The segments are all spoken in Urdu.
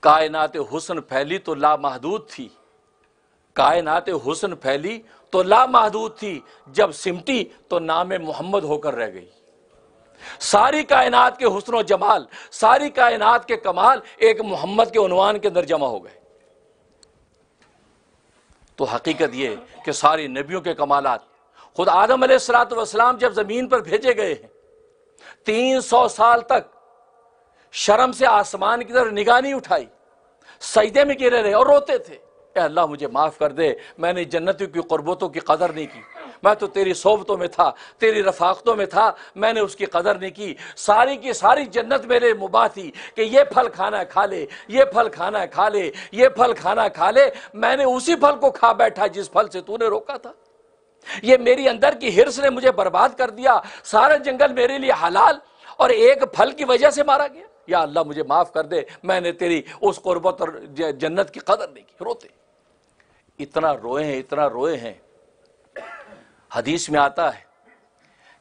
کائنات حسن پھیلی تو لامحدود تھی، کائنات حسن پھیلی تو لامحدود تھی، جب سمٹی تو نام محمد ہو کر رہ گئی۔ ساری کائنات کے حسن و جمال، ساری کائنات کے کمال ایک محمد کے عنوان کے اندر جمع ہو گئے۔ تو حقیقت یہ کہ ساری نبیوں کے کمالات، خود آدم علیہ السلام جب زمین پر بھیجے گئے ہیں 300 سال تک شرم سے آسمان کی طرف نگاہ نہیں اٹھائی، سجدے میں گرے رہے اور روتے تھے، اے اللہ مجھے معاف کر دے، میں نے جنتوں کی قربتوں کی قدر نہیں کی، میں تو تیری صحبتوں میں تھا، تیری رفاقتوں میں تھا، میں نے اس کی قدر نہیں کی، ساری کی ساری جنت میرے مباح تھی کہ یہ پھل کھانا ہے کھا لے، یہ پھل کھانا ہے کھا لے، یہ پھل کھانا کھا لے، میں نے اسی پھل کو کھا بیٹھا جس پھل سے تو نے روکا تھا۔ یہ میری اندر کی حرص نے مجھے برباد کر دیا، سارا جنگل میرے لیے حلال اور ایک پھل کی وجہ سے مارا گیا، یا اللہ مجھے معاف کر دے، میں نے تیری اس قربت اور جنت کی قدر نہیں کی۔ روتے اتنا روئے ہیں، اتنا روئے ہیں۔ حدیث میں آتا ہے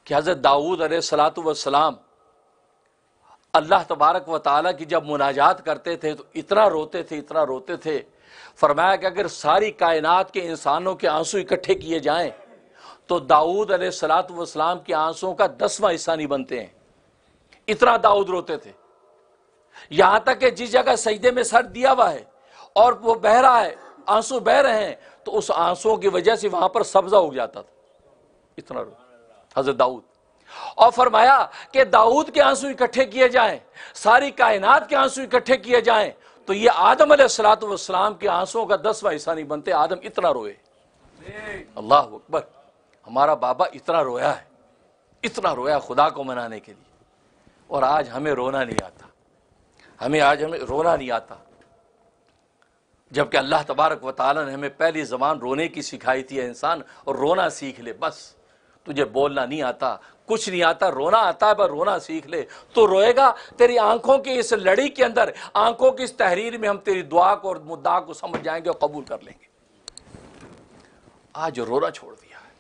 کہ حضرت داؤد علیہ السلام اللہ تبارک و تعالیٰ کی جب مناجات کرتے تھے تو اتنا روتے تھے، اتنا روتے تھے، فرمایا کہ اگر ساری کائنات کے انسانوں کے آنسو اکٹھے کیے جائیں تو داؤد علیہ السلام کے آنسوؤں کا 10واں حصہ نہیں بنتے ہیں، اتنا داؤد روتے تھے۔ یہاں تک کہ جس جگہ سجدے میں سر دیا ہوا ہے اور وہ بہہ رہا ہے، آنسو بہہ رہے ہیں، تو اس آنسوؤں کی وجہ سے وہاں پر سبزہ اگ جاتا تھا، اتنا رو حضرت داؤد۔ اور فرمایا کہ داؤد کے آنسو اکٹھے کیے جائیں، ساری کائنات کے آنسو اکٹھے کیے جائیں تو یہ آدم علیہ السلام کے آنسوؤں کا 10واں حصہ نہیں بنتے۔ آدم اتنا روئے، اللہ اکبر، ہمارا بابا اتنا رویا ہے، اتنا رویا خدا کو منانے کے لیے، اور آج ہمیں رونا نہیں آتا، ہمیں رونا نہیں آتا، جبکہ اللہ تبارک و تعالیٰ نے ہمیں پہلی زبان رونے کی سکھائی تھی۔ انسان اور رونا سیکھ لے، بس تجھے بولنا نہیں آتا، کچھ نہیں آتا، رونا آتا ہے، بس رونا سیکھ لے تو روئے گا۔ تیری آنکھوں کی اس لڑی کے اندر، آنکھوں کی اس تحریر میں ہم تیری دعا کو اور مدعا کو سمجھ جائیں گے اور قبول کر لیں گے۔ آج رونا چھوڑ دیا ہے،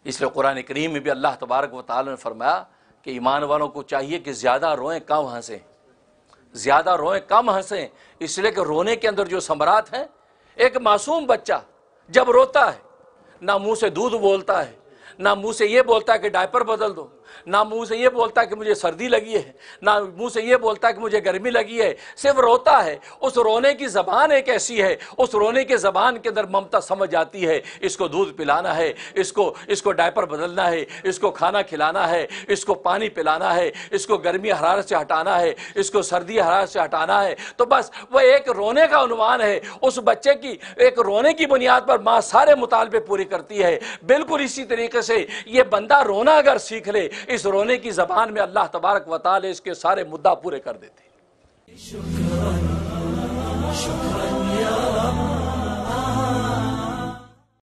اس لیے قرآن کریم میں بھی اللہ تبارک و تعالیٰ نے فرمایا کہ ایمان والوں کو چاہیے کہ زیادہ روئیں کم ہنسیں، زیادہ روئیں کم ہنسیں، اس لیے کہ رونے کے اندر جو ثمرات ہیں، ایک معصوم بچہ جب روتا ہے نہ منہ سے دودھ بولتا ہے، نہ منہ سے یہ بولتا ہے کہ ڈائپر بدل دو، نہ منہ سے یہ بولتا ہے کہ مجھے سردی لگی ہے، نہ منہ سے یہ بولتا ہے کہ مجھے گرمی لگی ہے، صرف روتا ہے۔ اس رونے کی زبان ایک ایسی ہے، اس رونے کی زبان کے اندر ممتا سمجھ آتی ہے، اس کو دودھ پلانا ہے، اس کو ڈائپر بدلنا ہے، اس کو کھانا کھلانا ہے، اس کو پانی پلانا ہے، اس کو گرمی حرارت سے ہٹانا ہے، اس کو سردی حرارت سے ہٹانا ہے، تو بس وہ ایک رونے کا عنوان ہے۔ اس بچے کی ایک رونے کی بنیاد پر ماں سارے مطالبے پورے کرتی ہے۔ بالکل اسی طریقے سے یہ بندہ رونا اگر سیکھ لے، اس رونے کی زبان میں اللہ تبارک و تعالی اس کے سارے مدعا پورے کر دیتے ہیں۔